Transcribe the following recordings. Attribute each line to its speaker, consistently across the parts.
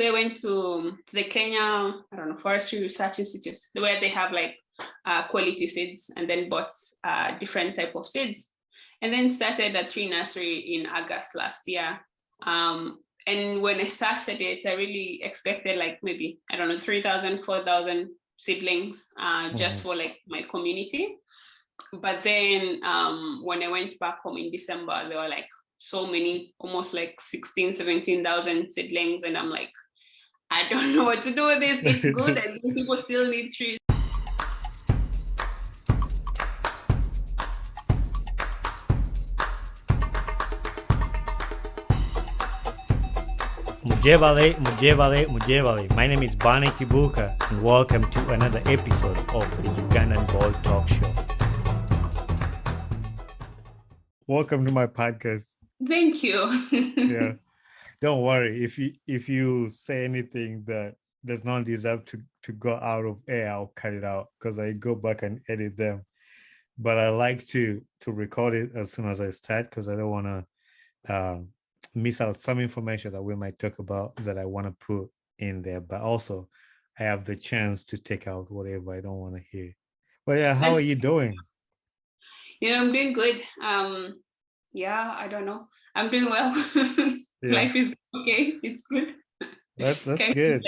Speaker 1: They went to the Kenya, I don't know, Forestry Research Institute, where they have like quality seeds, and then bought different type of seeds. And then started a tree nursery in August last year. And when I started it, I really expected like maybe, I don't know, 3,000, 4,000 seedlings just for like my community. But then when I went back home in December, there were like so many, almost like 16, 17,000 seedlings. And I'm like, I don't know what to do with this. It's good. And people still need trees.
Speaker 2: Mujevale. My name is Bani Kibuka, and welcome to another episode of the Ugandan Boy Talk Show. Welcome to my podcast.
Speaker 1: Thank you.
Speaker 2: Yeah, don't worry if you say anything that does not deserve to go out of air, I'll cut it out because I go back and edit them. But I like to record it as soon as I start because I don't want to miss out some information that we might talk about that I want to put in there, but also I have the chance to take out whatever I don't want to hear. But yeah, how are you doing?
Speaker 1: I'm doing good. Yeah, I don't know. I'm doing well. Life is okay. It's good.
Speaker 2: That's good.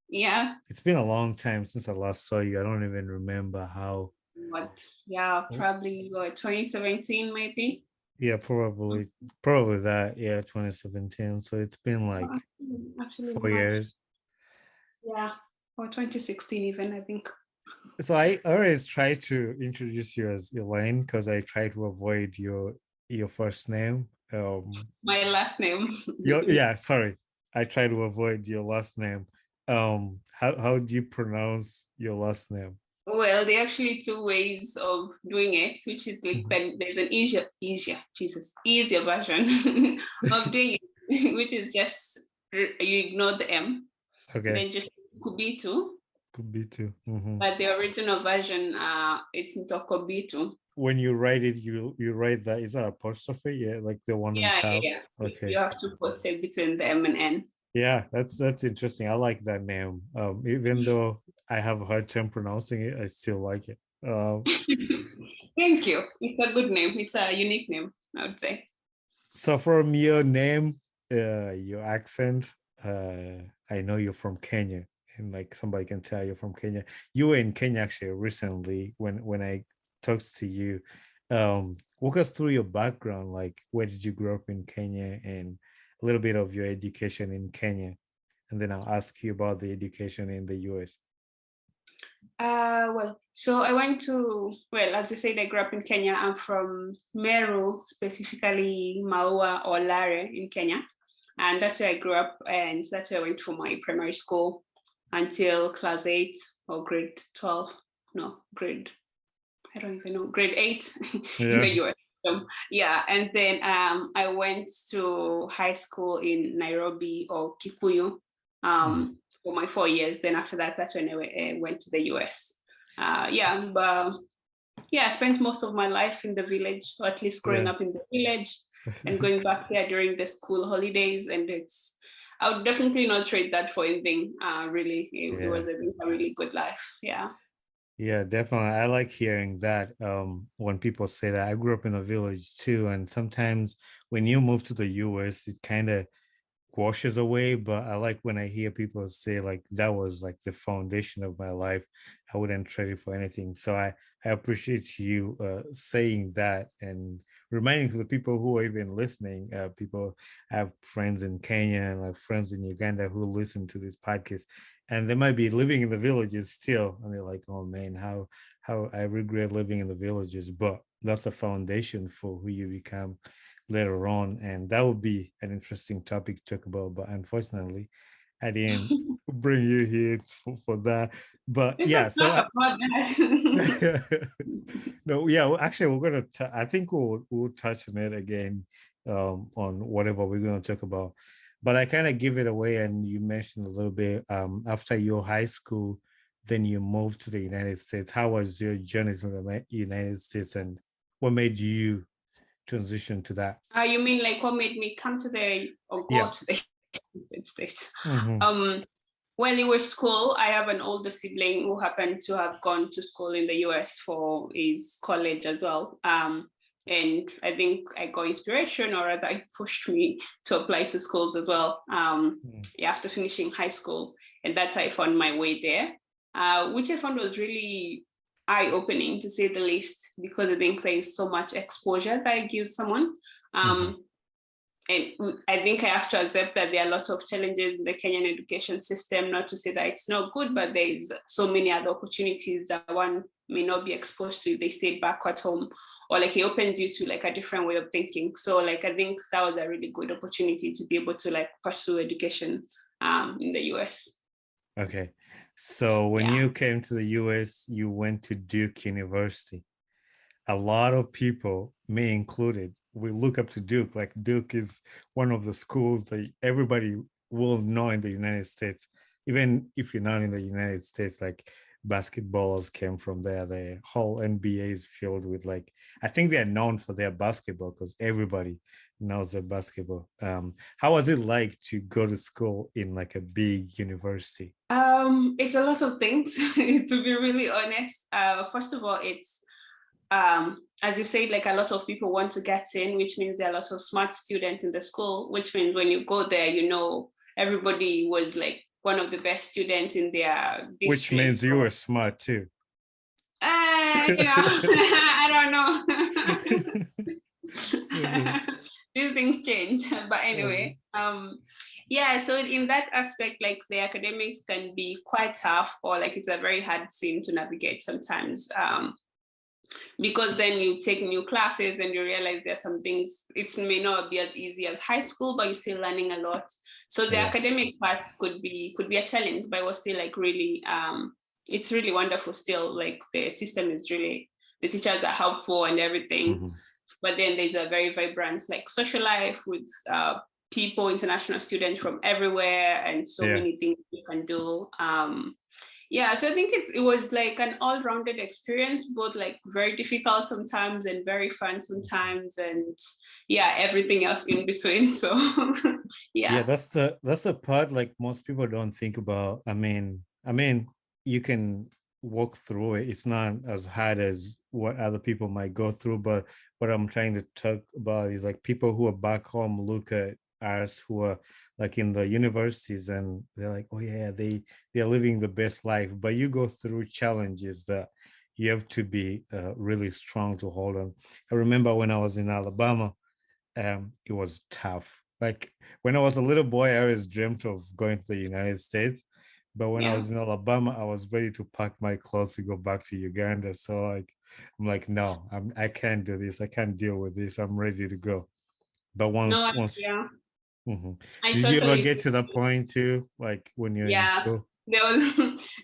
Speaker 1: Yeah.
Speaker 2: It's been a long time since I last saw you. I don't even remember how.
Speaker 1: What? Yeah, probably 2017 maybe.
Speaker 2: Yeah, probably that. Yeah, 2017. So it's been like actually 4 years.
Speaker 1: Yeah, or 2016 even, I think.
Speaker 2: So I always try to introduce you as Elaine because I try to avoid your first name.
Speaker 1: My last name.
Speaker 2: Sorry. I try to avoid your last name. How do you pronounce your last name?
Speaker 1: Well, there are actually two ways of doing it, which is like there's an easier version of doing it, which is just you ignore the M.
Speaker 2: Okay.
Speaker 1: Then just M'nkubitu.
Speaker 2: M'nkubitu.
Speaker 1: But the original version, it's N'kubitu.
Speaker 2: When you write it, you write that, is that apostrophe? Yeah, like the one on top.
Speaker 1: Yeah.
Speaker 2: Okay.
Speaker 1: You have to put it between the M and N.
Speaker 2: Yeah, that's interesting. I like that name. Even though I have a hard time pronouncing it, I still like it.
Speaker 1: Thank you. It's a good name. It's a unique name, I would say.
Speaker 2: So from your name, your accent, I know you're from Kenya, and like somebody can tell you're from Kenya. You were in Kenya actually recently when I talked to you. Walk us through your background. Like, where did you grow up in Kenya, and a little bit of your education in Kenya, and then I'll ask you about the education in the US.
Speaker 1: So I went to, as you said, I grew up in Kenya. I'm from Meru, specifically Maua or Lare in Kenya. And that's where I grew up, and that's where I went for my primary school until class 8 or grade 12. No, grade 8 in the US. And then I went to high school in Nairobi or Kikuyu for my 4 years. Then after that, that's when I went to the US. I spent most of my life in the village, or at least growing up in the village and going back there during the school holidays. And I would definitely not trade that for anything. Really, it was a really good life.
Speaker 2: Yeah, definitely. I like hearing that when people say that. I grew up in a village too. And sometimes when you move to the US, it kind of washes away. But I like when I hear people say like that was like the foundation of my life. I wouldn't trade it for anything. So I appreciate you saying that and reminding the people who are even listening. People have friends in Kenya and like friends in Uganda who listen to this podcast, and they might be living in the villages still, and they're like, "Oh man, how I regret living in the villages." But that's the foundation for who you become later on, and that would be an interesting topic to talk about. But unfortunately, I didn't bring you here for that. But yeah, so no, yeah, actually, we're gonna. I think we'll touch on it again on whatever we're gonna talk about. But I kind of give it away, and you mentioned a little bit after your high school, then you moved to the United States. How was your journey to the United States, and what made you transition to that?
Speaker 1: You mean like what made me come to the or go to the States.
Speaker 2: Mm-hmm.
Speaker 1: When it was school, I have an older sibling who happened to have gone to school in the US for his college as well. And I think I got inspiration, or rather, it pushed me to apply to schools as well. Yeah, after finishing high school, and that's how I found my way there, which I found was really eye-opening, to say the least, because I think there is so much exposure that it gives someone.
Speaker 2: Mm-hmm.
Speaker 1: And I think I have to accept that there are lots of challenges in the Kenyan education system, not to say that it's not good, but there's so many other opportunities that one may not be exposed to if they stay back at home, or like it opens you to like a different way of thinking. So like I think that was a really good opportunity to be able to like pursue education in the US.
Speaker 2: Okay. So when
Speaker 1: Yeah.
Speaker 2: you came to the US, you went to Duke University. A lot of people, me included, we look up to Duke. Like Duke is one of the schools that everybody will know in the United States. Even if you're not in the United States, like basketballers came from there. The whole NBA is filled with like, I think they're known for their basketball because everybody knows their basketball. How was it like to go to school in like a big university?
Speaker 1: It's a lot of things, to be really honest. First of all, it's as you said, like a lot of people want to get in, which means there are a lot of smart students in the school, which means when you go there, you know, everybody was like one of the best students in their
Speaker 2: Which
Speaker 1: district.
Speaker 2: means you were smart too.
Speaker 1: You know, I don't know.
Speaker 2: Mhm.
Speaker 1: These things change. But
Speaker 2: Mhm.
Speaker 1: anyway, yeah, so in that aspect, like the academics can be quite tough, or like it's a very hard scene to navigate sometimes. Because then you take new classes and you realize there's some things, it may not be as easy as high school, but you're still learning a lot. So the
Speaker 2: Yeah.
Speaker 1: academic parts could be a challenge, but it was still like really it's really wonderful still. Like the system is really, the teachers are helpful and everything.
Speaker 2: Mhm.
Speaker 1: But then there's a very vibrant like social life with people, international students from everywhere, and so
Speaker 2: Yeah.
Speaker 1: many things you can do. Yeah, so I think it was like an all-rounded experience, both like very difficult sometimes and very fun sometimes, and yeah, everything else in between. So
Speaker 2: Yeah,
Speaker 1: yeah.
Speaker 2: that's the part like most people don't think about. I mean, you can walk through it. It's not as hard as what other people might go through, but what I'm trying to talk about is like people who are back home look at us who are like in the universities and they're like, oh yeah, they're living the best life. But you go through challenges that you have to be really strong to hold on. I remember when I was in Alabama, it was tough. Like when I was a little boy, I always dreamt of going to the United States. But when I
Speaker 1: Yeah.
Speaker 2: was in Alabama, I was ready to pack my clothes to go back to Uganda. So like I'm like, no, I can't do this. I can't deal with this. I'm ready to go. But
Speaker 1: No,
Speaker 2: once
Speaker 1: yeah,
Speaker 2: mhm.
Speaker 1: I
Speaker 2: Did you ever
Speaker 1: totally.
Speaker 2: get to that point too? Like when you're in
Speaker 1: Yeah,
Speaker 2: school?
Speaker 1: there was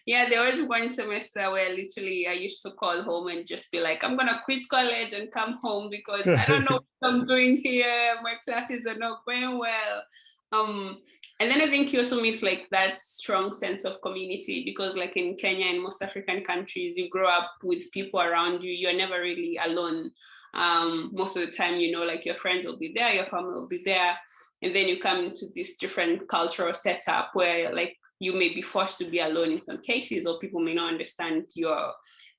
Speaker 1: yeah, there was one semester where literally I used to call home and just be like, I'm gonna quit college and come home because I don't know what I'm doing here. My classes are not going well. Um, and then I think you also miss like that strong sense of community, because like in Kenya and most African countries, you grow up with people around you. You're never really alone. Most of the time, you know, like your friends will be there, your family will be there, and then you come into this different cultural setup where like you may be forced to be alone in some cases, or people may not understand your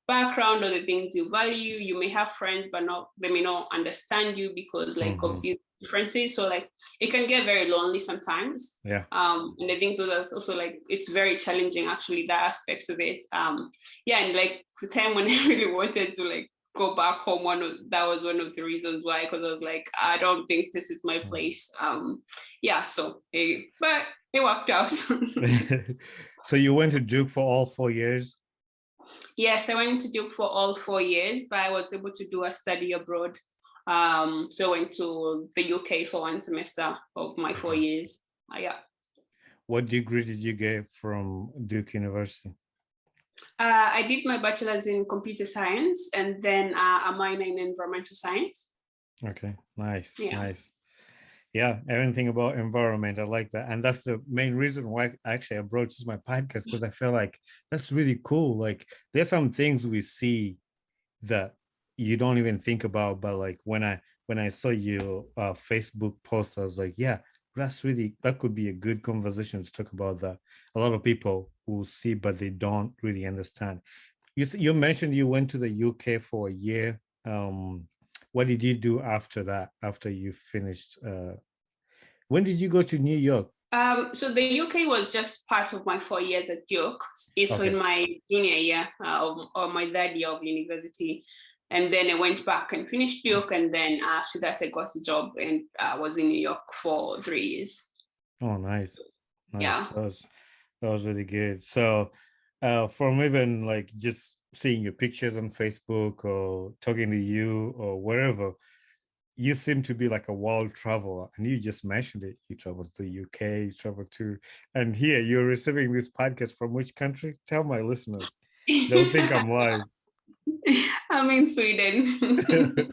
Speaker 1: background or the things you value. You may have friends, but not, they may not understand you because like of
Speaker 2: Mhm.
Speaker 1: these differences. So like it can get very lonely sometimes.
Speaker 2: Yeah.
Speaker 1: And I think those are also like, it's very challenging actually, that aspect of it. Yeah, and like the time when I really wanted to like go back home, that was one of the reasons why, because I was like, I don't think this is my place. Yeah, so but it worked out.
Speaker 2: So you went to Duke for all 4 years?
Speaker 1: Yes, I went to Duke for all 4 years, but I was able to do a study abroad. So I went to the UK for one semester of my four
Speaker 2: Okay.
Speaker 1: years. Yeah.
Speaker 2: What degree did you get from Duke University?
Speaker 1: I did my bachelor's in computer science and then a minor in environmental science.
Speaker 2: Okay, nice,
Speaker 1: Yeah.
Speaker 2: nice. Yeah, everything about environment, I like that, and that's the main reason why actually I brought this to my podcast because I feel like that's really cool. Like, there's some things we see that you don't even think about, but like when I saw your Facebook post, I was like, yeah, that could be a good conversation to talk about that. A lot of people will see, but they don't really understand. You mentioned you went to the UK for a year. What did you do after that? After you finished, when did you go to New York?
Speaker 1: So the UK was just part of my 4 years at Duke. So in
Speaker 2: Okay.
Speaker 1: my junior year or my third year of university. And then I went back and finished Duke. And then after that, I got a job and was in New York for 3 years.
Speaker 2: Oh, nice, nice.
Speaker 1: Yeah.
Speaker 2: That was really good. So, from even like just seeing your pictures on Facebook or talking to you or wherever, you seem to be like a world traveler, and you just mentioned it. You traveled to the UK, you traveled to, and here you're receiving this podcast from which country? Tell my listeners. They'll think I'm lying.
Speaker 1: I'm in Sweden.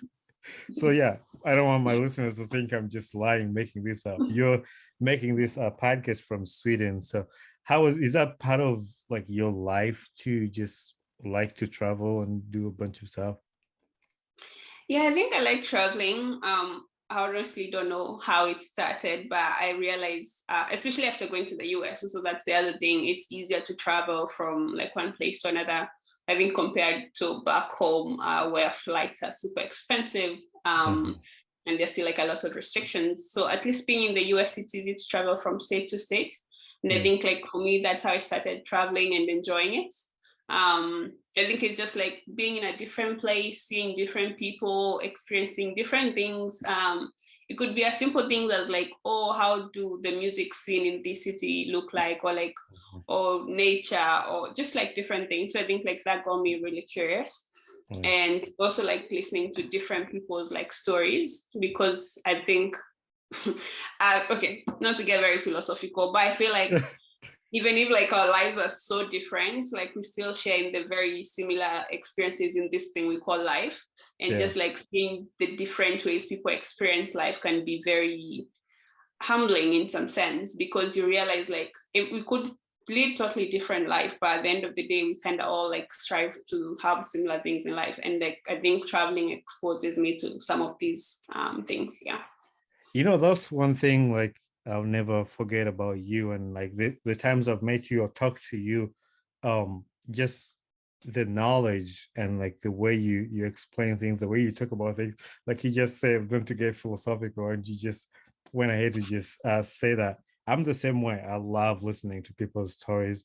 Speaker 2: So yeah, I don't want my listeners to think I'm just lying, making this up. You're making this podcast from Sweden. So is that part of like your life to just like to travel and do a bunch of stuff?
Speaker 1: Yeah, I think I like traveling. I honestly don't know how it started, but I realized, especially after going to the US, so that's the other thing, it's easier to travel from like one place to another. I think compared to back home, where flights are super expensive,
Speaker 2: Mhm.
Speaker 1: and there's still like a lot of restrictions. So at least being in the US, it's easy to travel from state to state. And I
Speaker 2: Yeah.
Speaker 1: think like for me, that's how I started traveling and enjoying it. I think it's just like being in a different place, seeing different people, experiencing different things. It could be a simple thing that's like, oh, how do the music scene in this city look like, or like,
Speaker 2: Mhm.
Speaker 1: or nature, or just like different things. So I think like that got me really curious,
Speaker 2: Yeah.
Speaker 1: and also like listening to different people's like stories, because I think, okay, not to get very philosophical, but I feel like even if like our lives are so different, like we still share in the very similar experiences in this thing we call life. And
Speaker 2: Yeah.
Speaker 1: just like seeing the different ways people experience life can be very humbling in some sense, because you realize like if we could lead totally different life, but at the end of the day we kind of all like strive to have similar things in life. And like I think traveling exposes me to some of these things. Yeah.
Speaker 2: That's one thing like I'll never forget about you, and like the times I've met you or talked to you, just the knowledge and like the way you explain things, the way you talk about things, like you just said, don't to get philosophical, and you just went ahead to just say that. I'm the same way. I love listening to people's stories.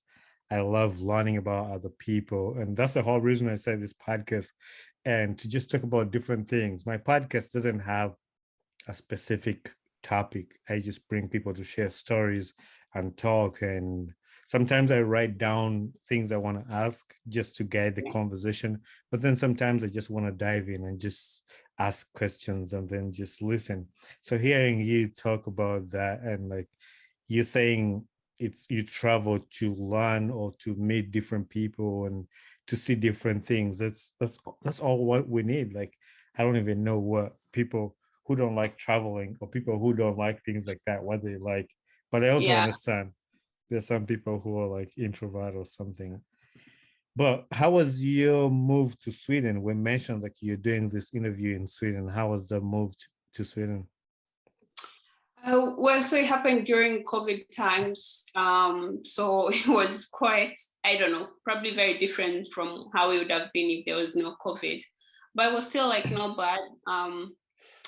Speaker 2: I love learning about other people, and that's the whole reason I say this podcast, and to just talk about different things. My podcast doesn't have a specific topic. I just bring people to share stories and talk. And sometimes I write down things I want to ask just to guide the conversation. But then sometimes I just want to dive in and just ask questions and then just listen. So hearing you talk about that, and like you saying it's you travel to learn or to meet different people and to see different things. That's all what we need. Like I don't even know what people who don't like traveling or people who don't like things like that, what they like. But I also
Speaker 1: Yeah.
Speaker 2: understand there's some people who are like introvert or something. But how was your move to Sweden? We mentioned like you're doing this interview in Sweden. How was the move to Sweden?
Speaker 1: Well, so it happened during COVID times. So it was quite, I don't know, probably very different from how it would have been if there was no COVID. But it was still like not bad.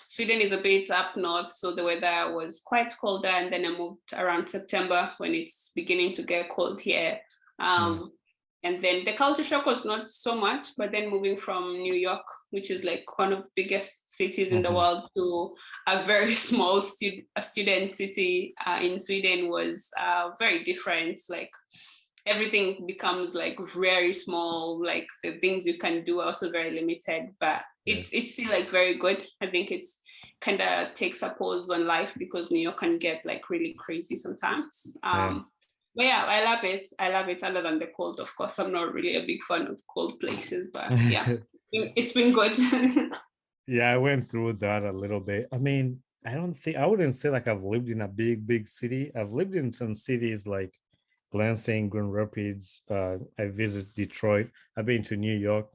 Speaker 1: Sweden is a bit up north, so the weather was quite colder. And then I moved around September when it's beginning to get cold here.
Speaker 2: Yeah.
Speaker 1: Um, and then the culture shock was not so much, but then moving from New York, which is like one of the biggest cities in the
Speaker 2: Mhm.
Speaker 1: world, to a very small student city in Sweden was very different. Like everything becomes like very small, like the things you can do are also very limited, but
Speaker 2: Yeah.
Speaker 1: it's still like very good. I think it's kind of takes a pause on life because New York can get like really crazy sometimes.
Speaker 2: Yeah.
Speaker 1: But yeah, I love it. I love it. Other than the cold, of course, I'm not really a big fan of cold places, but yeah, it's been good.
Speaker 2: Yeah, I went through that a little bit. I mean, I wouldn't say like I've lived in a big city. I've lived in some cities like Lansing, Grand Rapids. I visited Detroit. I've been to New York.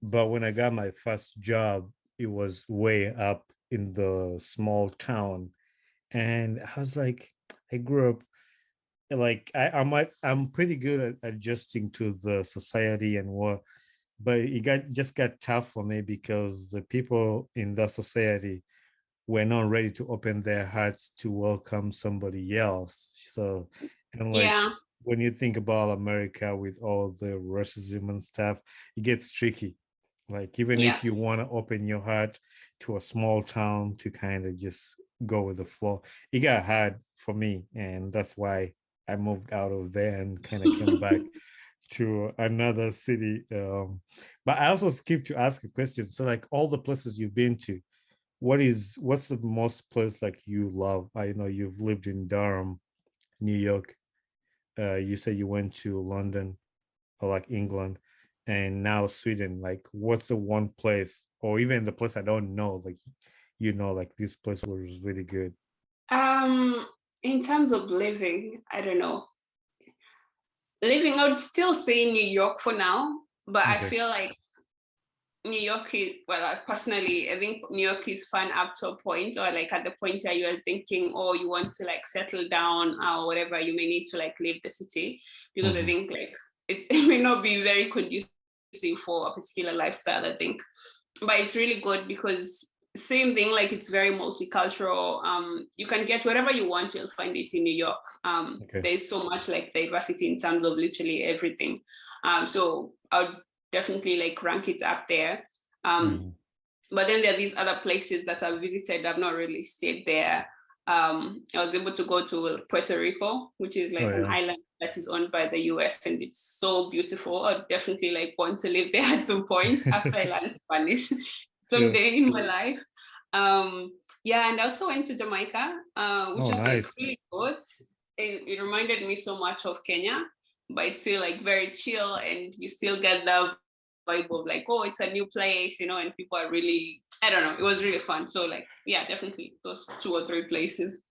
Speaker 2: But when I got my first job, it was way up in the small town. And I was like, I grew up like I'm pretty good at adjusting to the society and what, but it got tough for me because the people in that society were not ready to open their hearts to welcome somebody else. So, and like
Speaker 1: Yeah,
Speaker 2: when you think about America with all the racism and stuff, it gets tricky. Like even
Speaker 1: yeah.
Speaker 2: if you want to open your heart to a small town to kind of just go with the flow, it got hard for me, and that's why I moved out of there and kind of came back to another city. But I also skip to ask a question. So, like all the places you've been to, what's the most place like you love? I know you've lived in Durham, New York. You said you went to London or like England, and now Sweden. Like, what's the one place, or even the place I don't know, like like this place was really good.
Speaker 1: Um, in terms of living, I don't know. Living, I would still say New York for now, but I
Speaker 2: Okay.
Speaker 1: feel like New York is, well, personally, I think New York is fun up to a point, or like at the point where you are thinking, oh, you want to like settle down or whatever, you may need to like leave the city, because I
Speaker 2: Mm-hmm.
Speaker 1: think like it may not be very conducive for a particular lifestyle, I think. But it's really good because same thing, like it's very multicultural. You can get whatever you want, you'll find it in New York.
Speaker 2: Okay.
Speaker 1: There's so much like diversity in terms of literally everything. So I would definitely like rank it up there.
Speaker 2: Mm-hmm.
Speaker 1: But then there are these other places that I've visited. I've not really stayed there. I was able to go to Puerto Rico, which is
Speaker 2: Oh
Speaker 1: like an
Speaker 2: yeah.
Speaker 1: island that is owned by the US, and it's so beautiful. I'd definitely like want to live there at some point after I learn Spanish
Speaker 2: Yeah.
Speaker 1: someday in my life. Yeah, and I also went to Jamaica, which
Speaker 2: Oh,
Speaker 1: was like
Speaker 2: nice.
Speaker 1: really good. It reminded me so much of Kenya, but it's still like very chill, and you still get the vibe of like, oh, it's a new place, and people are really, I don't know, it was really fun. So like, yeah, definitely those two or three places.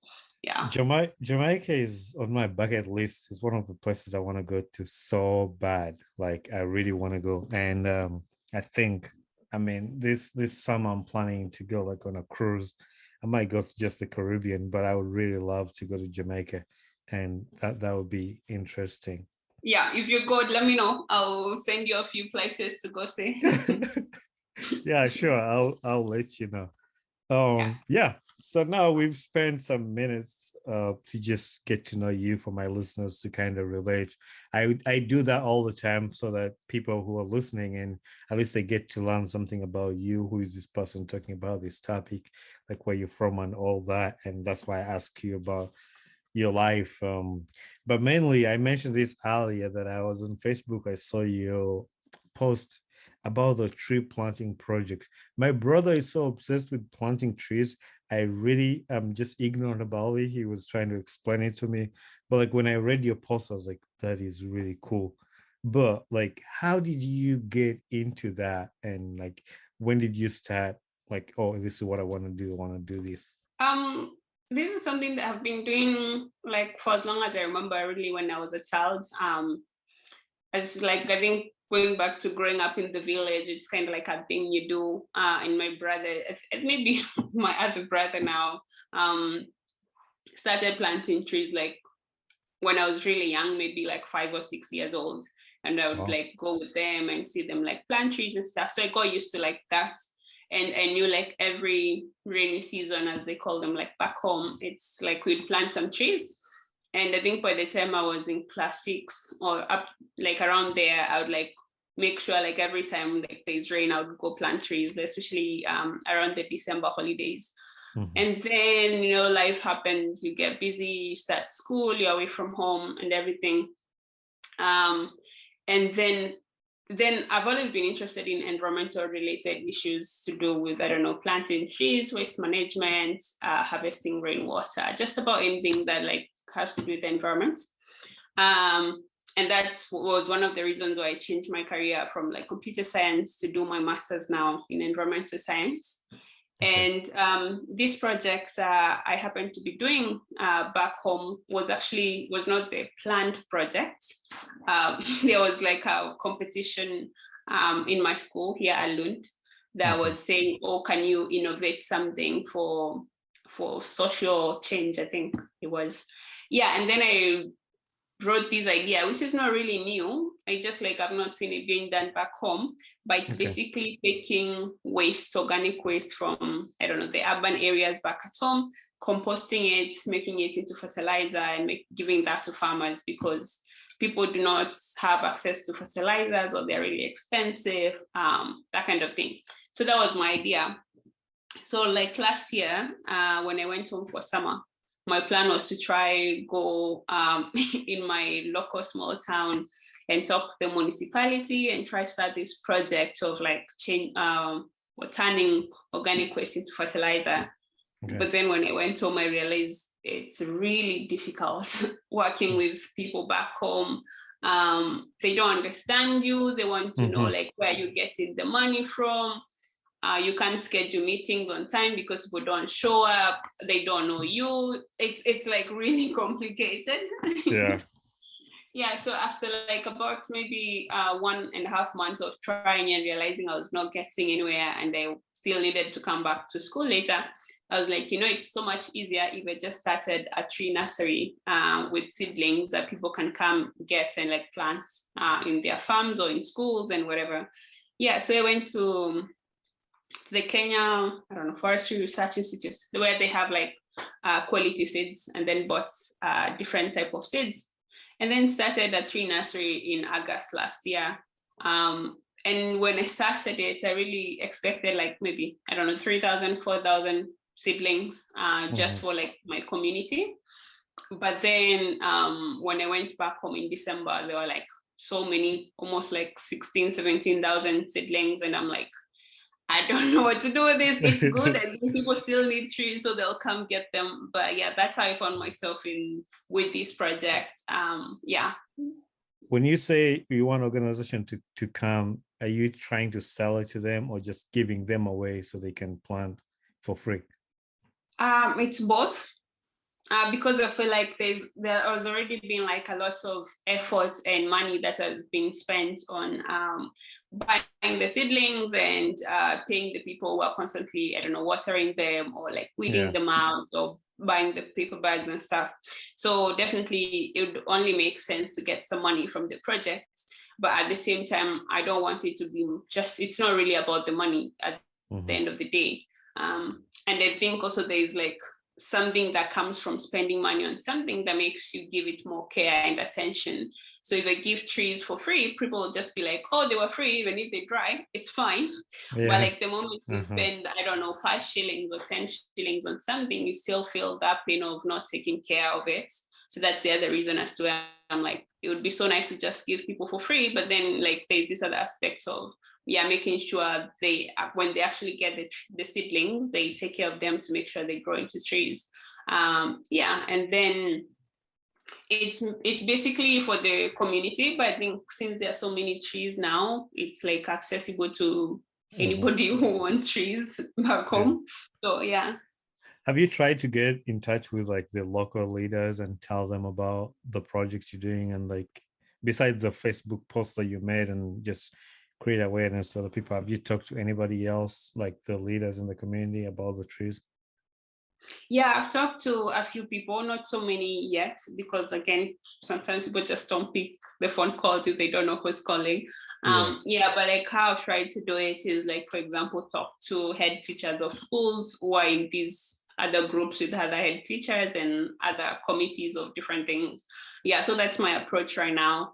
Speaker 1: Yeah.
Speaker 2: Jamaica is on my bucket list. It's one of the places I want to go to so bad. Like I really want to go. And I think I mean this summer I'm planning to go like on a cruise. I might go to just the Caribbean, but I would really love to go to Jamaica. And that would be interesting.
Speaker 1: Yeah, if you're good, let me know. I'll send you a few places to go see.
Speaker 2: Yeah, sure. I'll let you know.
Speaker 1: Yeah.
Speaker 2: Yeah. So now we've spent some minutes to just get to know you for my listeners to kind of relate. I do that all the time so that people who are listening and at least they get to learn something about you. Who is this person talking about this topic, like where you're from and all that. And that's why I ask you about your life. But mainly, I mentioned this earlier that I was on Facebook. I saw your post about the tree planting project. My brother is so obsessed with planting trees. I really am just ignorant about it. He was trying to explain it to me. But like when I read your post, I was like, that is really cool. But like, how did you get into that? And like, when did you start? Like, oh, this is what I want to do. I want to do this.
Speaker 1: Um, this is something that I've been doing like for as long as I remember, really, when I was a child. It's like I think going back to growing up in the village, it's kind of like a thing you do. And my brother, maybe my other brother now, um, started planting trees like when I was really young, maybe like 5 or 6 years old. And I would
Speaker 2: Oh,
Speaker 1: like go with them and see them like plant trees and stuff. So I got used to like that. And I knew like every rainy season, as they call them, like back home, it's like we'd plant some trees. And I think by the time I was in class 6 or up like around there, I would like make sure like every time like there's rain, I would go plant trees, especially around the December holidays.
Speaker 2: mhm.
Speaker 1: And then, life happens, you get busy, you start school, you're away from home and everything. Um, and then I've always been interested in environmental related issues to do with, I don't know, planting trees, waste management, harvesting rainwater, just about anything that like has to do with the environment. Um, and that was one of the reasons why I changed my career from like computer science to do my master's now in environmental science.
Speaker 2: Okay.
Speaker 1: And this project I happened to be doing back home was not the planned project. There was like a competition in my school here at Lund that
Speaker 2: Okay.
Speaker 1: was saying, "Oh, can you innovate something for social change, I think it was. Yeah, and then I wrote this idea, which is not really new. I just like, I've not seen it being done back home, but it's basically taking waste, organic waste from, I don't know, the urban areas back at home, composting it, making it into fertilizer, and giving that to farmers, because people do not have access to fertilizers, or they're really expensive, that kind of thing. So that was my idea. So like last year, when I went home for summer, my plan was to try go in my local small town and talk to the municipality and try to start this project of like turning organic waste into fertilizer. But then when I went home, I realized it's really difficult working with people back home. They don't understand you. They want to know like where you're getting the money from. You can't schedule meetings on time because people don't show up. They don't know you. It's like really complicated.
Speaker 2: Yeah.
Speaker 1: Yeah. So after like about maybe 1.5 months of trying and realizing I was not getting anywhere, and I still needed to come back to school later, I was like, you know, it's so much easier if I just started a tree nursery with seedlings that people can come get and like plant in their farms or in schools and whatever. Yeah. So I went to the Kenya, I don't know, Forestry Research Institute, where they have like quality seeds, and then bought different type of seeds, and then started a tree nursery in August last year. And when I started it, I really expected like maybe, I don't know, 3,000, 4,000 seedlings just for like my community. But then when I went back home in December, there were like so many, almost like 16, 17,000 seedlings. And I'm like, I don't know what to do with this. It's good, and people still need trees, so they'll come get them. But yeah, that's how I found myself with this project. Yeah.
Speaker 2: When you say you want organization to come, are you trying to sell it to them or just giving them away so they can plant for free?
Speaker 1: It's both. Because I feel like there has already been like a lot of effort and money that has been spent on buying the seedlings and paying the people who are constantly, I don't know, watering them or like weeding them out, or buying the paper bags and stuff. So definitely it would only make sense to get some money from the project. But at the same time, I don't want it to be just, it's not really about the money at the end of the day. And I think also there's like something that comes from spending money on something that makes you give it more care and attention. So if I give trees for free, people will just be like, oh, they were free, even if they dry, it's fine. But like the moment you spend, I don't know, 5 shillings or 10 shillings on something, you still feel that pain of not taking care of it. So that's the other reason as to why I'm like, it would be so nice to just give people for free. But then like there's this other aspect of, making sure when they actually get the seedlings, they take care of them to make sure they grow into trees. And then it's basically for the community, but I think since there are so many trees now, it's like accessible to anybody who wants trees back home. So yeah.
Speaker 2: Have you tried to get in touch with like the local leaders and tell them about the projects you're doing, and like besides the Facebook posts that you made and just create awareness to the people, have you talked to anybody else, like the leaders in the community, about the trees?
Speaker 1: Yeah, I've talked to a few people, not so many yet, because again, sometimes people just don't pick the phone calls if they don't know who's calling. But like how I've tried to do it is like, for example, talk to head teachers of schools who are in these other groups with other head teachers and other committees of different things. Yeah, so that's my approach right now.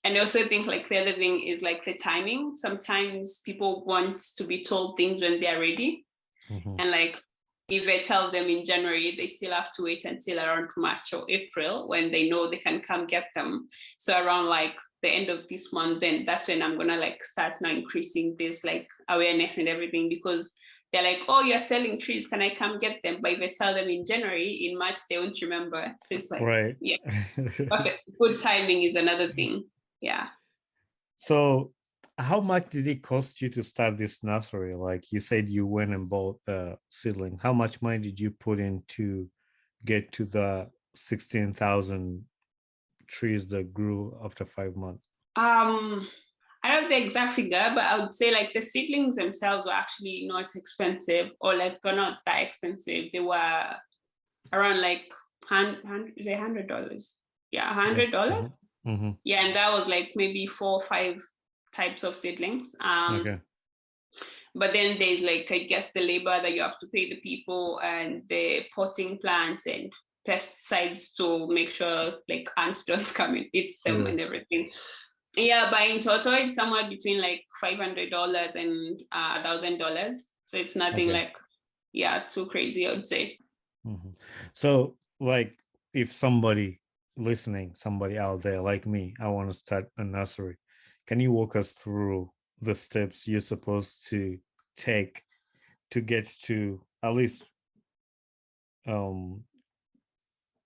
Speaker 1: And I also think like the other thing is like the timing. Sometimes people want to be told things when they're ready. And like, if I tell them in January, they still have to wait until around March or April when they know they can come get them. So around like the end of this month, then that's when I'm gonna like start now increasing this like awareness and everything, because they're like, oh, you're selling trees, can I come get them? But if I tell them in January, in March, they won't remember. So it's like, okay, good timing is another thing. Yeah.
Speaker 2: So how much did it cost you to start this nursery? Like you said, you went and bought a seedling. How much money did you put in to get to the 16,000 trees that grew after 5 months?
Speaker 1: I I don't have the exact figure, but I would say like the seedlings themselves were actually not expensive, or like they're not that expensive. They were around like $100. Yeah, $100.
Speaker 2: Mm-hmm.
Speaker 1: Yeah, and that was like maybe 4 or 5 types of seedlings.
Speaker 2: Okay.
Speaker 1: But then there's like, I guess, the labor that you have to pay the people, and the potting plants and pesticides to make sure like ants don't come and eat them and everything. Yeah, but in total, it's somewhere between like $500 and $1,000. So it's nothing like, too crazy, I would say.
Speaker 2: Mm-hmm. So, like, if somebody listening, somebody out there like me, I want to start a nursery, can you walk us through the steps you're supposed to take to get to at least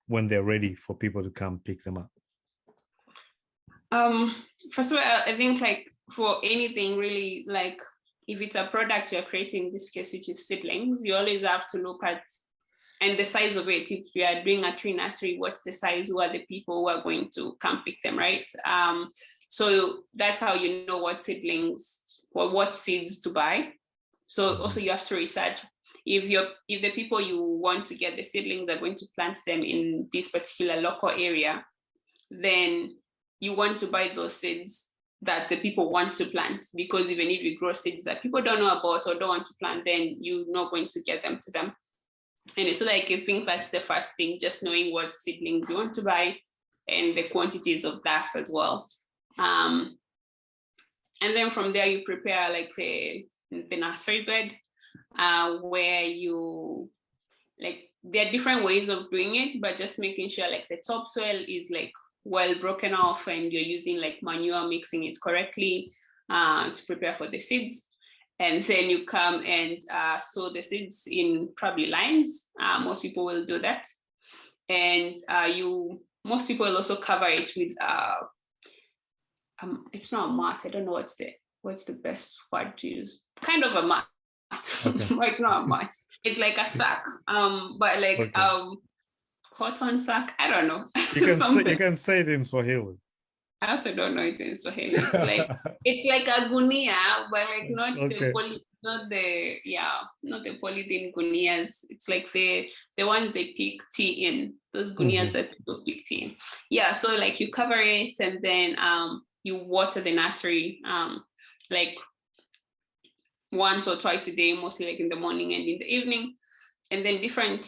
Speaker 2: when they're ready for people to come pick them up?
Speaker 1: First of all, I think like for anything really, like if it's a product you're creating, in this case, which is seedlings, you always have to look at and the size of it. If you are doing a tree nursery, what's the size? Who are the people who are going to come pick them, right? So that's how you know what seedlings or what seeds to buy. So also you have to research if the people you want to get the seedlings are going to plant them in this particular local area, then you want to buy those seeds that the people want to plant, because even if you grow seeds that people don't know about or don't want to plant, then you're not going to get them to them. And it's like, I think that's the first thing, just knowing what seedlings you want to buy and the quantities of that as well. And then from there, you prepare like the nursery bed, where you, like, there are different ways of doing it, but just making sure like the topsoil is like well broken off and you're using like manure, mixing it correctly to prepare for the seeds. And then you come and sow the seeds in probably lines. Most people will do that. And most people will also cover it with, it's not a mat. I don't know what's the best word to use. Kind of a mat.
Speaker 2: Okay.
Speaker 1: But it's not a mat. It's like a sack. But like cotton sack. I don't know.
Speaker 2: You can say it in Swahili.
Speaker 1: I also don't know it in Swahili. It's like a gunia, but like not the polythene gunias. It's like the ones they pick tea in. Those gunias that people pick tea in. Yeah, so like you cover it, and then you water the nursery like once or twice a day, mostly like in the morning and in the evening. And then different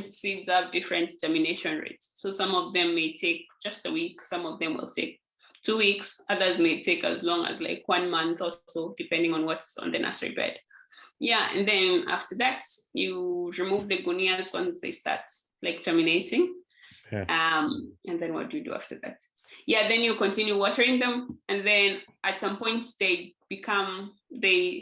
Speaker 1: seeds have different germination rates. So some of them may take just a week, some of them will take 2 weeks, others may take as long as like 1 month or so, depending on what's on the nursery bed. Yeah, and then after that, you remove the gunias once they start like germinating. And then what do you do after that? Yeah, then you continue watering them, and then at some point they become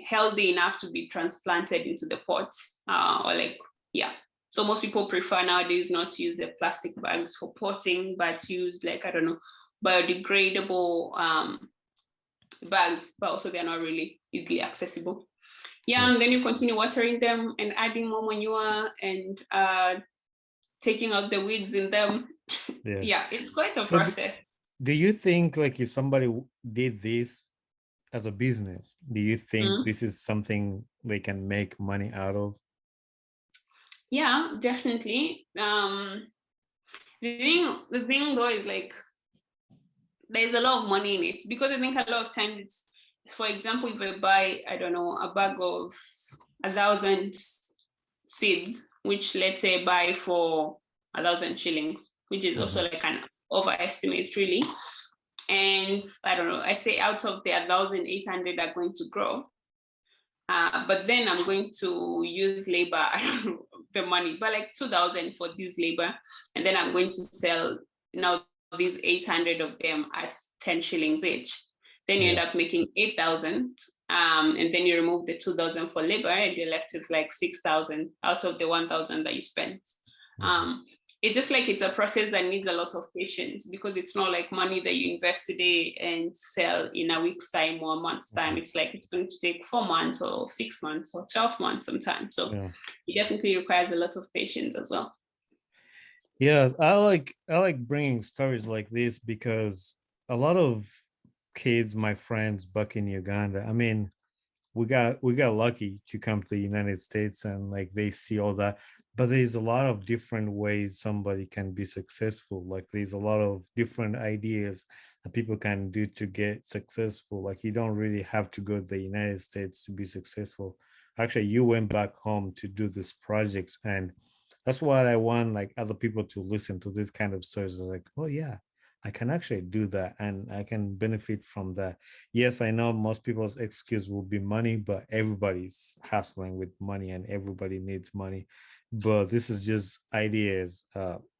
Speaker 1: healthy enough to be transplanted into the pots, or like, yeah. So most people prefer nowadays not to use the plastic bags for potting, but use like, I don't know, biodegradable bags, but also they're not really easily accessible. Yeah, and then you continue watering them and adding more manure and taking out the weeds in them. Yeah, it's quite a process.
Speaker 2: Do you think like if somebody did this as a business, do you think this is something they can make money out of?
Speaker 1: Yeah, definitely. The thing though is like, there's a lot of money in it, because I think a lot of times it's, for example, if I buy, I don't know, a bag of 1,000 seeds, which let's say buy for 1,000 shillings, which is also like an overestimate really. And I don't know, I say out of the 1,800 are going to grow. But then I'm going to use labor, I don't know the money, but like 2,000 for this labor. And then I'm going to sell now these 800 of them at 10 shillings each. Then you end up making 8,000. And then you remove the 2,000 for labor, and you're left with like 6,000 out of the 1,000 that you spent. It's just like, it's a process that needs a lot of patience, because it's not like money that you invest today and sell in a week's time or a month's time. It's like, it's going to take 4 months or 6 months or 12 months sometimes. So it definitely requires a lot of patience as well.
Speaker 2: Yeah, I like bringing stories like this, because a lot of kids, my friends back in Uganda. I mean, we got lucky to come to the United States and like they see all that. But there's a lot of different ways somebody can be successful. Like there's a lot of different ideas that people can do to get successful. Like you don't really have to go to the United States to be successful. Actually, you went back home to do this project, and that's what I want like other people to listen to this kind of stories. They're like, oh yeah, I can actually do that and I can benefit from that. Yes, I know most people's excuse will be money, but everybody's hustling with money and everybody needs money. But this is just ideas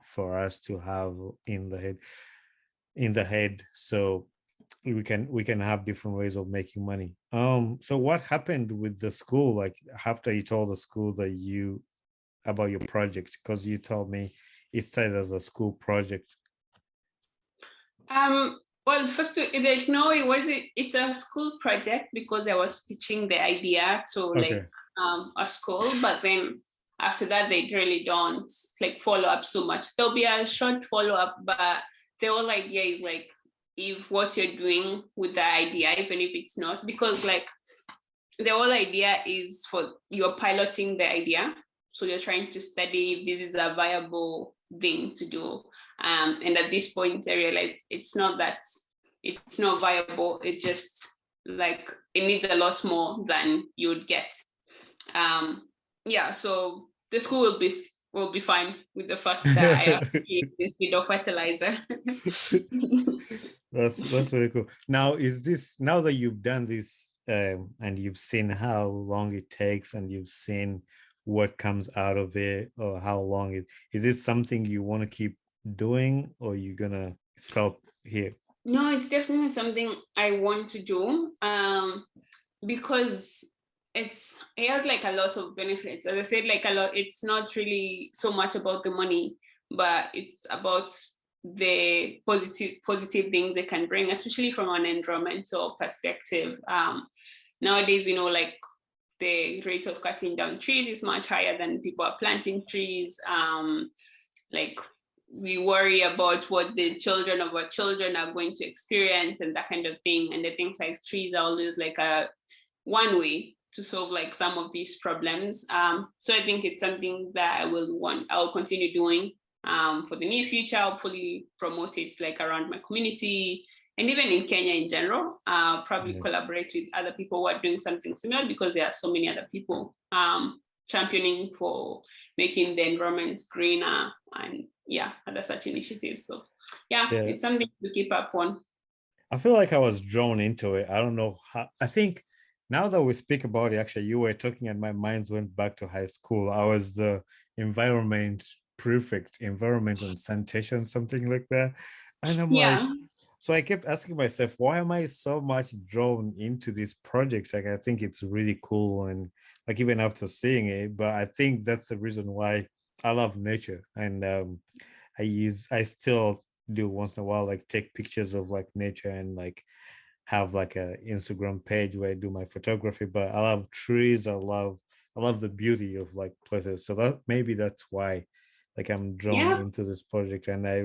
Speaker 2: for us to have in the head, so we can have different ways of making money. So what happened with the school, like after you told the school that you about your project, because you told me it started as a school project.
Speaker 1: Well, first, like, no, it's a school project because I was pitching the idea to like
Speaker 2: Okay.
Speaker 1: a school, but then after that, they really don't like follow up so much. There'll be a short follow up, but the whole idea is like if what you're doing with the idea, even if it's not, because like the whole idea is for you're piloting the idea. So you're trying to study if this is a viable thing to do. And at this point, I realized it's not viable. It's just like it needs a lot more than you would get. Yeah, so the school will be fine with the fact that I have to use instead of fertilizer.
Speaker 2: That's really cool. Now, is this now that you've done this and you've seen how long it takes and you've seen what comes out of it or how long it is it something you want to keep doing or you're gonna stop here?
Speaker 1: No, it's definitely something I want to do. Because it has like a lot of benefits. As I said, like a lot, it's not really so much about the money, but it's about the positive things it can bring, especially from an environmental perspective. Nowadays, like the rate of cutting down trees is much higher than people are planting trees. Like we worry about what the children of our children are going to experience and that kind of thing. And I think like trees are always like a one way to solve like some of these problems. So I think it's something that I'll continue doing for the near future. Hopefully promote it like around my community and even in Kenya in general. Probably
Speaker 2: Yeah.
Speaker 1: collaborate with other people who are doing something similar because there are so many other people championing for making the environment greener and yeah, other such initiatives. So yeah,
Speaker 2: Yeah.
Speaker 1: it's something to keep up on.
Speaker 2: I feel like I was drawn into it. I don't know how. I think now that we speak about it, actually, you were talking and my mind went back to high school. I was the environment prefect, environment and sanitation, something like that. And I'm like,
Speaker 1: Yeah.
Speaker 2: so I kept asking myself, why am I so much drawn into this project? Like, I think it's really cool. And like, even after seeing it, but I think that's the reason why I love nature. And I still do once in a while like take pictures of like nature and like have like a Instagram page where I do my photography. But I love trees. I love the beauty of like places. So that maybe that's why like I'm drawn
Speaker 1: Yeah.
Speaker 2: into this project. And I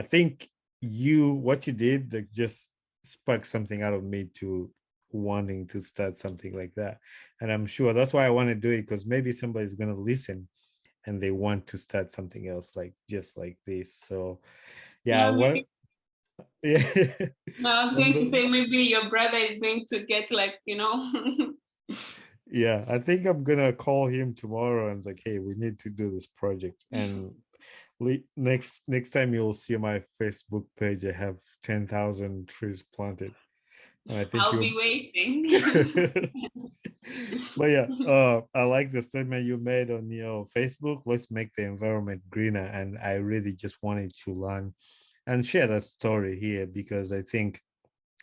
Speaker 2: think what you did like just sparked something out of me to wanting to start something like that. And I'm sure that's why I want to do it because maybe somebody's gonna listen and they want to start something else like just like this. So yeah,
Speaker 1: Yeah,
Speaker 2: what
Speaker 1: maybe.
Speaker 2: yeah.
Speaker 1: No, I was
Speaker 2: And
Speaker 1: going to say maybe your brother is going to get like,
Speaker 2: yeah, I think I'm gonna call him tomorrow and it's like, hey, we need to do this project. And next time you'll see my Facebook page, I have 10,000 trees planted. And I think
Speaker 1: I'll be
Speaker 2: you
Speaker 1: waiting.
Speaker 2: but yeah, I like the statement you made on your Facebook. Let's make the environment greener. And I really just wanted to learn and share that story here because I think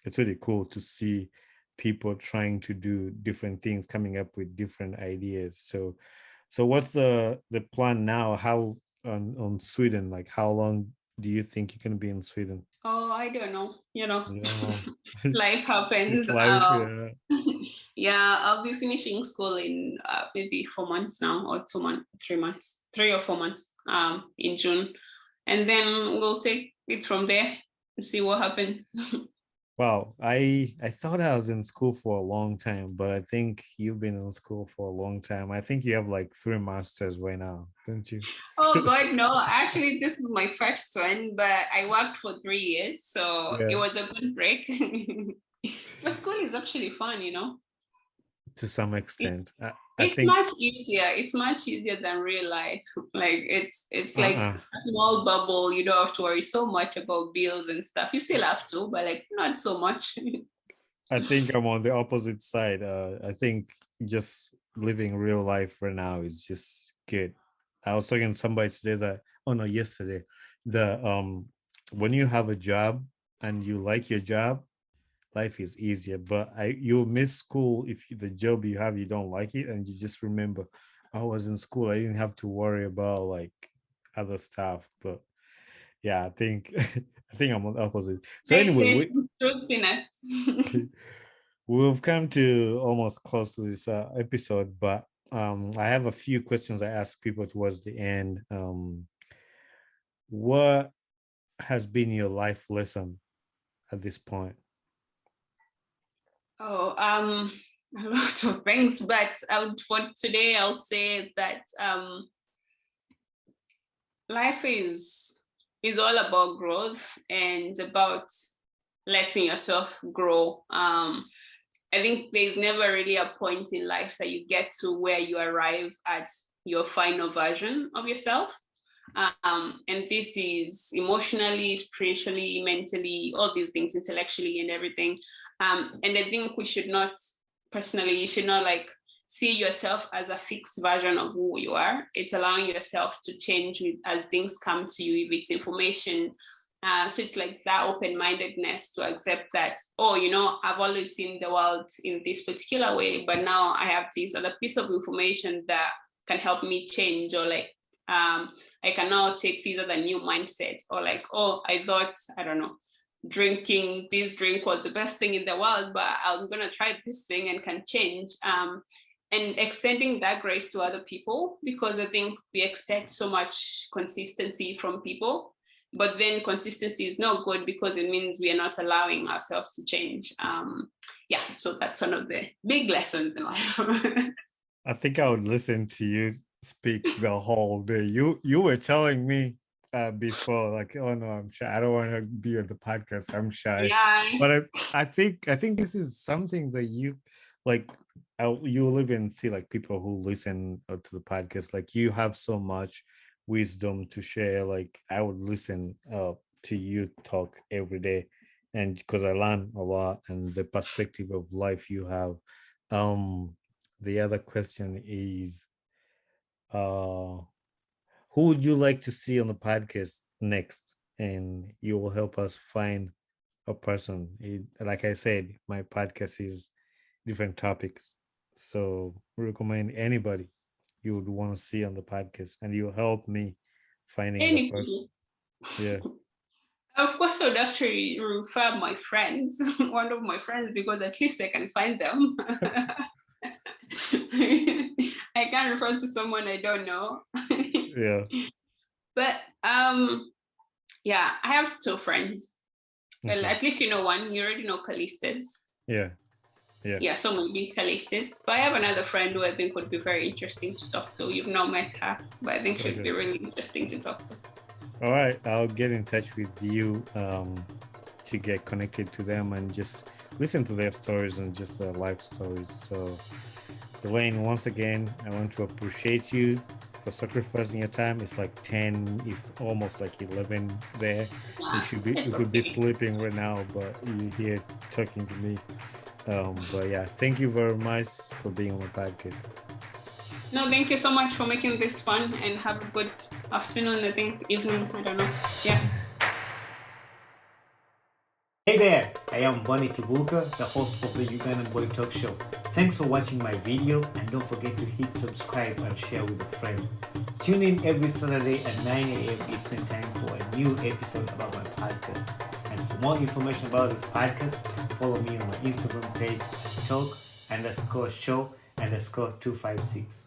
Speaker 2: it's really cool to see people trying to do different things, coming up with different ideas. So what's the plan now? How on Sweden? Like how long do you think you can be in Sweden?
Speaker 1: Oh, I don't know.
Speaker 2: You don't know.
Speaker 1: Life
Speaker 2: It's
Speaker 1: happens.
Speaker 2: life, yeah.
Speaker 1: Yeah, I'll be finishing school in maybe 4 months now, or 2 months, 3 months, 3 or 4 months, in June, and then we'll take it from there and see what happens.
Speaker 2: Wow, I thought I was in school for a long time, but I think you've been in school for a long time. I think you have like 3 masters right now, don't you?
Speaker 1: Oh God, no. Actually, this is my first one, but I worked for 3 years, so it
Speaker 2: Yeah,
Speaker 1: was a good break. But school is actually fun,
Speaker 2: to some
Speaker 1: It,
Speaker 2: extent. I
Speaker 1: it's
Speaker 2: think
Speaker 1: much easier. It's much easier than real life. Like it's like
Speaker 2: uh-uh.
Speaker 1: a small bubble. You don't have to worry so much about bills and stuff. You still have to, but like not so much.
Speaker 2: I think I'm on the opposite side. I think just living real life right now is just good. I was talking to somebody today that, oh no, yesterday, the when you have a job and you like your job, life is easier. But you miss school if the job you have you don't like it, and you just remember, I was in school, I didn't have to worry about like other stuff. But yeah, I think I think I'm on the opposite. So anyway,
Speaker 1: There's some truth in it.
Speaker 2: we've come to almost close to this episode, but I have a few questions I ask people towards the end. What has been your life lesson at this point?
Speaker 1: Oh, a lot of things, but for today, I'll say that life is all about growth and about letting yourself grow. I think there's never really a point in life that you get to where you arrive at your final version of yourself. And this is emotionally, spiritually, mentally, all these things, intellectually, and everything. And I think we should not, personally, you should not like see yourself as a fixed version of who you are. It's allowing yourself to change as things come to you, if it's information. So it's like that open-mindedness to accept that, oh, I've always seen the world in this particular way, but now I have this other piece of information that can help me change, or like I can now take these other new mindset, or like, oh, I thought, I don't know, drinking this drink was the best thing in the world, but I'm gonna try this thing and can change. And extending that grace to other people, because I think we expect so much consistency from people, but then consistency is not good because it means we are not allowing ourselves to change. Yeah, so that's one of the big lessons in life.
Speaker 2: I think I would listen to you speak the whole day. You were telling me before, like, oh no, I'm shy. I don't want to be on the podcast. I'm shy.
Speaker 1: Yeah.
Speaker 2: But I think this is something that you like. You live and see like people who listen to the podcast. Like you have so much wisdom to share. Like I would listen to you talk every day, and because I learn a lot and the perspective of life you have. Um, the other question is, uh, who would you like to see on the podcast next? And you will help us find a person. Like I said, my podcast is different topics. So recommend anybody you would want to see on the podcast, and you help me finding the first.
Speaker 1: Anybody.
Speaker 2: Yeah.
Speaker 1: Of course, I would have to refer my friends, one of my friends, because at least I can find them. I can't refer to someone I don't know.
Speaker 2: Yeah.
Speaker 1: But yeah, I have two friends. Well,
Speaker 2: Okay.
Speaker 1: at least you know one. You already know Callistus.
Speaker 2: Yeah. Yeah.
Speaker 1: Yeah, so maybe Callistus. But I have another friend who I think would be very interesting to talk to. You've not met her, but I think she'd
Speaker 2: Okay.
Speaker 1: be really interesting to talk to.
Speaker 2: All right. I'll get in touch with you to get connected to them and just listen to their stories and just their life stories. So Elaine, once again, I want to appreciate you for sacrificing your time. It's like 10, it's almost like 11 there. You could be sleeping right now, but you're here talking to me. But yeah, thank you very much for being on the podcast.
Speaker 1: No, thank you so much for making this fun, and have a good afternoon, I think, evening, I don't know. Yeah.
Speaker 3: Hey there, I am Bonnie Kibuka, the host of the Ugandan Boy Talk Show. Thanks for watching my video, and don't forget to hit subscribe and share with a friend. Tune in every Saturday at 9 a.m. Eastern Time for a new episode about my podcast. And for more information about this podcast, follow me on my Instagram page, talk_show_256.